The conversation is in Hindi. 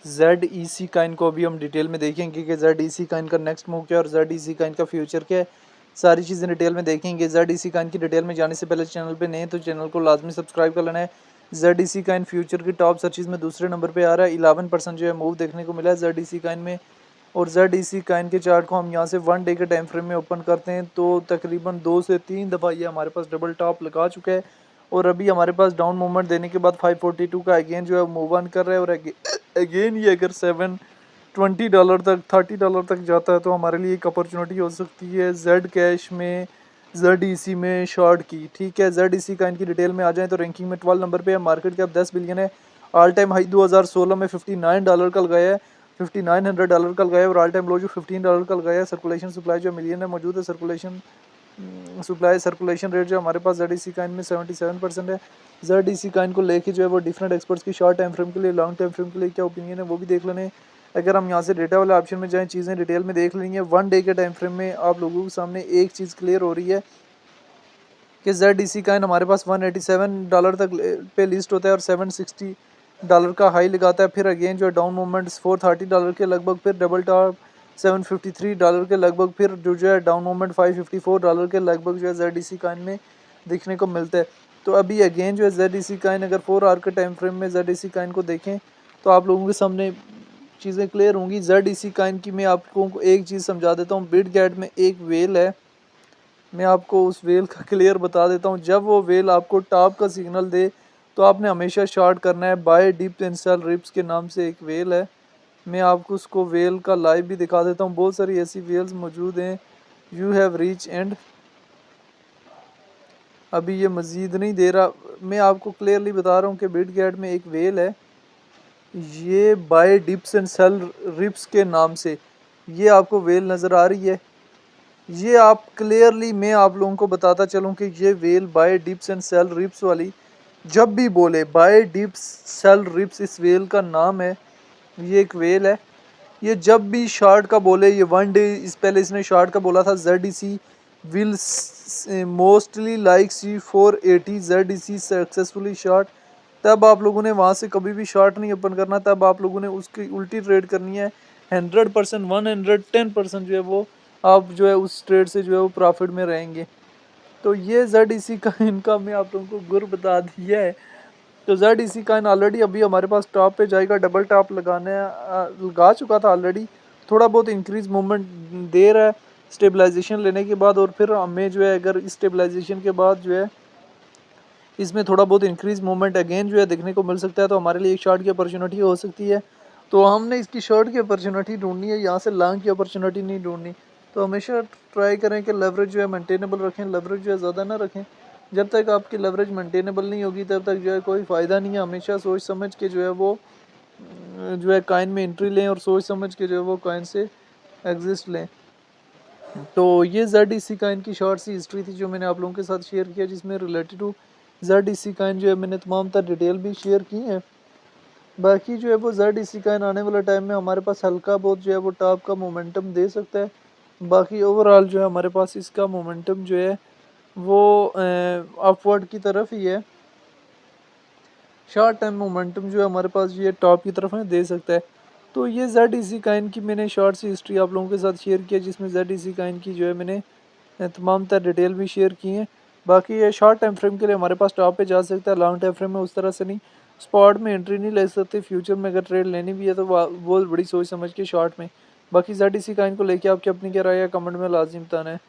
ZEC काइन को अभी हम डिटेल में देखेंगे कि ZEC काइन का नेक्स्ट मूव क्या है और ZEC काइन का फ्यूचर क्या है, सारी चीज़ें डिटेल में देखेंगे। ZEC काइन की डिटेल में जाने से पहले चैनल पे नए तो चैनल को लाजमी सब्सक्राइब कर लेना है। ZEC काइन फ्यूचर की टॉप सर्चिज में दूसरे नंबर पे आ रहा है, 11% जो है मूव देखने को मिला है ZEC काइन में। और ZEC काइन के चार्ट को हम यहाँ से 1 डे के टाइम फ्रेम में ओपन करते हैं तो तकरीबन 2 से 3 दफ़ा ये हमारे पास डबल टॉप लगा चुका है और अभी हमारे पास डाउन मूवमेंट देने के बाद 542 का अगेन जो है मूव ऑन कर रहा है। और अगेन ये अगर $720 तक $30 तक जाता है तो हमारे लिए एक अपॉर्चुनिटी हो सकती है जेड कैश में ZEC में शॉर्ट की। ठीक है, ZEC का इनकी डिटेल में आ जाए तो रैंकिंग में 12 नंबर पे है, मार्केट कैप 10 बिलियन है, ऑल टाइम हाई 2016 में $59 का लगाया है, $5900 का लगाया है और ऑल टाइम लो जो $15 का लगाया है। सर्कुलेशन सप्लाई जो मिलियन है मौजूद है, सर्कुलेशन रेट जो हमारे पास ZEC काइन में 77% है। ZEC काइन को लेके जो है वो डिफरेंट एक्सपर्ट्स की शॉर्ट टाइम फ्रेम के लिए लॉन्ग टाइम फ्रेम के लिए क्या ओपिनियन है वो भी देख लेने। अगर हम यहाँ से डेटा वाले ऑप्शन में जाएँ चीज़ें डिटेल में देख लेंगे। 1 डे के टाइम फ्रेम में आप लोगों के सामने एक चीज़ क्लियर हो रही है कि ZEC काइन हमारे पास $187 तक पे लिस्ट होता है और $760 का हाई लगाता है, फिर अगेन जो है डाउन मूवमेंट $430 के लगभग, फिर डबल टॉप $753 के लगभग, फिर जो है डाउन मूवमेंट $554 के लगभग जो है ZEC काइन में देखने को मिलता है। तो अभी अगेन जो है ZEC काइन अगर 4 आवर के टाइम फ्रेम में ZEC काइन को देखें तो आप लोगों के सामने चीज़ें क्लियर होंगी। ZEC काइन की मैं आप लोगों को एक चीज़ समझा देता हूँ। बिड गैट में एक वेल है, मैं आपको उस वेल का क्लियर बता देता हूँ। जब वो वेल आपको टॉप का सिग्नल दे तो आपने हमेशा शॉर्ट करना है। Buy dip and sell rips के नाम से एक वेल है, मैं आपको उसको वेल का लाइव भी दिखा देता हूँ। बहुत सारी ऐसी वेल्स मौजूद हैं। यू हैव रीच एंड अभी ये मज़ीद नहीं दे रहा, मैं आपको क्लियरली बता रहा हूँ कि बिड गैट में एक वेल है, ये buy dips and sell rips के नाम से ये आपको वेल नज़र आ रही है। ये आप क्लियरली मैं आप लोगों को बताता चलूँ कि ये whale buy dips and sell rips वाली जब भी बोले बाय डिप्स सेल रिप्स इस वेल का नाम है, ये एक वेल है। ये जब भी शॉर्ट का बोले, ये 1 डे इस पहले इसने शॉर्ट का बोला था ZEC will mostly like C480 ZEC successfully short, तब आप लोगों ने वहाँ से कभी भी शॉर्ट नहीं ओपन करना, तब आप लोगों ने उसकी उल्टी ट्रेड करनी है। 100% 110% जो है वो आप जो है उस ट्रेड से जो है वो प्रॉफिट में रहेंगे। तो ये ZEC का इनका मैं आप लोगों को गुर बता दिया है। तो ZEC का ऑलरेडी अभी हमारे पास टॉप पे जाएगा, डबल टॉप लगा चुका था ऑलरेडी, थोड़ा बहुत इंक्रीज मूवमेंट दे रहा है स्टेबलाइजेशन लेने के बाद, और फिर हमें जो है अगर इस स्टेबलाइजेशन के बाद जो है इसमें थोड़ा बहुत इंक्रीज मूवमेंट अगेन जो है देखने को मिल सकता है तो हमारे लिए एक शॉर्ट की अपॉर्चुनिटी हो सकती है। तो हमने इसकी शॉर्ट की अपॉर्चुनिटी ढूंढनी है, यहाँ से लॉन्ग की अपॉर्चुनिटी नहीं ढूंढनी। तो हमेशा ट्राई करें कि लेवरेज जो है मेंटेनेबल रखें, लेवरेज जो है ज़्यादा ना रखें। जब तक आपकी लेवरेज मेंटेनेबल नहीं होगी तब तक जो है कोई फ़ायदा नहीं है। हमेशा सोच समझ के जो है वो जो है कॉइन में एंट्री लें और सोच समझ के जो है वो कॉइन से एग्जिस्ट लें। तो ये ZEC काइन की शॉर्ट सी हिस्ट्री थी जो मैंने आप लोगों के साथ शेयर किया, जिसमें रिलेटेड टू ZEC काइन जो है मैंने तमाम तर डिटेल भी शेयर की है। बाकी जो है वो ZEC काइन आने वाले टाइम में हमारे पास हल्का बहुत जो है वो टॉप का मोमेंटम दे सकता है। बाकी ओवरऑल जो है हमारे पास इसका मोमेंटम जो है वो अपवर्ड की तरफ ही है। शॉर्ट टाइम मोमेंटम जो है हमारे पास ये टॉप की तरफ है दे सकता है। तो ये ZEC काइन की मैंने शॉर्ट सी हिस्ट्री आप लोगों के साथ शेयर किया, जिसमें ZEC काइन की जो है मैंने तमाम तर डिटेल भी शेयर की हैं। बाकी ये शॉर्ट टाइम फ्रेम के लिए हमारे पास टॉप पे जा सकता है, लॉन्ग टाइम फ्रेम में उस तरह से नहीं। स्पॉट में एंट्री नहीं ले सकते, फ्यूचर में अगर ट्रेड लेनी भी है तो वो बड़ी सोच समझ के शॉर्ट में। बाकी ZEC काइन को लेके आपकी अपनी क्या राय है कमेंट में लाजिम बताना है।